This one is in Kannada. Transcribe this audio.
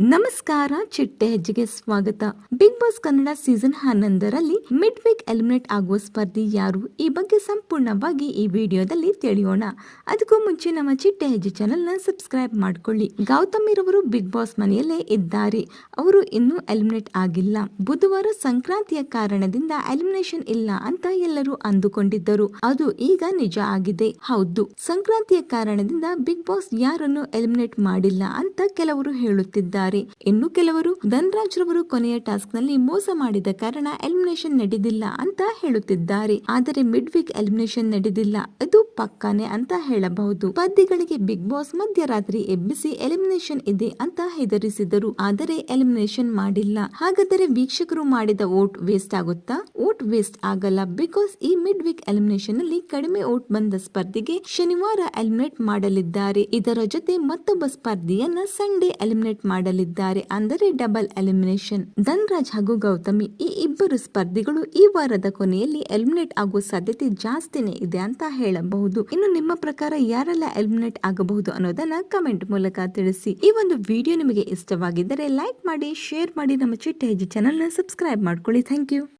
ನಮಸ್ಕಾರ, ಚಿಟ್ಟೆ ಹೆಜ್ಜೆಗೆ ಸ್ವಾಗತ. ಬಿಗ್ ಬಾಸ್ ಕನ್ನಡ ಸೀಸನ್ 11ರಲ್ಲಿ ಮಿಡ್ ವೀಕ್ ಎಲಿಮಿನೇಟ್ ಆಗುವ ಸ್ಪರ್ಧಿ ಯಾರು? ಈ ಬಗ್ಗೆ ಸಂಪೂರ್ಣವಾಗಿ ಈ ವಿಡಿಯೋದಲ್ಲಿ ತಿಳಿಯೋಣ. ಅದಕ್ಕೂ ಮುಂಚೆ ನಮ್ಮ ಚಿಟ್ಟೆ ಹೆಜ್ಜೆ ಚಾನೆಲ್ ನ ಸಬ್ಸ್ಕ್ರೈಬ್ ಮಾಡ್ಕೊಳ್ಳಿ. ಗೌತಮ್ ರವರು ಬಿಗ್ ಬಾಸ್ ಮನೆಯಲ್ಲೇ ಇದ್ದಾರೆ. ಅವರು ಇನ್ನೂ ಎಲಿಮಿನೇಟ್ ಆಗಿಲ್ಲ. ಬುಧವಾರ ಸಂಕ್ರಾಂತಿಯ ಕಾರಣದಿಂದ ಎಲಿಮಿನೇಷನ್ ಇಲ್ಲ ಅಂತ ಎಲ್ಲರೂ ಅಂದುಕೊಂಡಿದ್ದರು. ಅದು ಈಗ ನಿಜ ಆಗಿದೆ. ಹೌದು, ಸಂಕ್ರಾಂತಿಯ ಕಾರಣದಿಂದ ಬಿಗ್ ಬಾಸ್ ಯಾರನ್ನು ಎಲಿಮಿನೇಟ್ ಮಾಡಿಲ್ಲ ಅಂತ ಕೆಲವರು ಹೇಳುತ್ತಿದ್ದಾರೆ. ಇನ್ನು ಕೆಲವರು ಧನ್ರಾಜ್ ರವರು ಕೊನೆಯ ಟಾಸ್ಕ್ ನಲ್ಲಿ ಮೋಸ ಮಾಡಿದ ಕಾರಣ ಎಲಿಮಿನೇಷನ್ ನಡೆದಿಲ್ಲ ಅಂತ ಹೇಳುತ್ತಿದ್ದಾರೆ. ಆದರೆ ಮಿಡ್ ವೀಕ್ ಎಲಿಮಿನೇಷನ್ ನಡೆದಿಲ್ಲ, ಇದು ಪಕ್ಕಾನೆ ಅಂತ ಹೇಳಬಹುದು. ಸ್ಪರ್ಧಿಗಳಿಗೆ ಬಿಗ್ ಬಾಸ್ ಮಧ್ಯರಾತ್ರಿ ಎಬ್ಬಿಸಿ ಎಲಿಮಿನೇಷನ್ ಇದೆ ಅಂತ ಹೆದರಿಸಿದರು. ಆದರೆ ಎಲಿಮಿನೇಷನ್ ಮಾಡಿಲ್ಲ. ಹಾಗಾದರೆ ವೀಕ್ಷಕರು ಮಾಡಿದ ವೋಟ್ ವೇಸ್ಟ್ ಆಗುತ್ತಾ? ವೋಟ್ ವೇಸ್ಟ್ ಆಗಲ್ಲ. ಬಿಕಾಸ್ ಈ ಮಿಡ್ ವೀಕ್ ಎಲಿಮಿನೇಷನ್ ನಲ್ಲಿ ಕಡಿಮೆ ವೋಟ್ ಬಂದ ಸ್ಪರ್ಧಿಗೆ ಶನಿವಾರ ಎಲಿಮಿನೇಟ್ ಮಾಡಲಿದ್ದಾರೆ. ಇದರ ಜೊತೆ ಮತ್ತೊಬ್ಬ ಸ್ಪರ್ಧಿಯನ್ನ ಸಂಡೇ ಎಲಿಮಿನೇಟ್ ಮಾಡಲಿದ್ದಾರೆ. ಅಂದರೆ ಡಬಲ್ ಎಲಿಮಿನೇಷನ್. ಧನ್ರಾಜ್ ಹಾಗೂ ಗೌತಮಿ ಈ ಇಬ್ಬರು ಸ್ಪರ್ಧಿಗಳು ಈ ವಾರದ ಕೊನೆಯಲ್ಲಿ ಎಲಿಮಿನೇಟ್ ಆಗುವ ಸಾಧ್ಯತೆ ಜಾಸ್ತಿನೇ ಇದೆ ಅಂತ ಹೇಳಬಹುದು. ಇನ್ನು ನಿಮ್ಮ ಪ್ರಕಾರ ಯಾರೆಲ್ಲ ಎಲಿಮಿನೇಟ್ ಆಗಬಹುದು ಅನ್ನೋದನ್ನ ಕಮೆಂಟ್ ಮೂಲಕ ತಿಳಿಸಿ. ಈ ಒಂದು ವಿಡಿಯೋ ನಿಮಗೆ ಇಷ್ಟವಾಗಿದ್ದರೆ ಲೈಕ್ ಮಾಡಿ, ಶೇರ್ ಮಾಡಿ, ನಮ್ಮ ಚಿಟ್ಟೆ ಹೆಜ್ಜೆ ಚಾನೆಲ್ ನ ಸಬ್ಸ್ಕ್ರೈಬ್ ಮಾಡ್ಕೊಳ್ಳಿ. Thank you.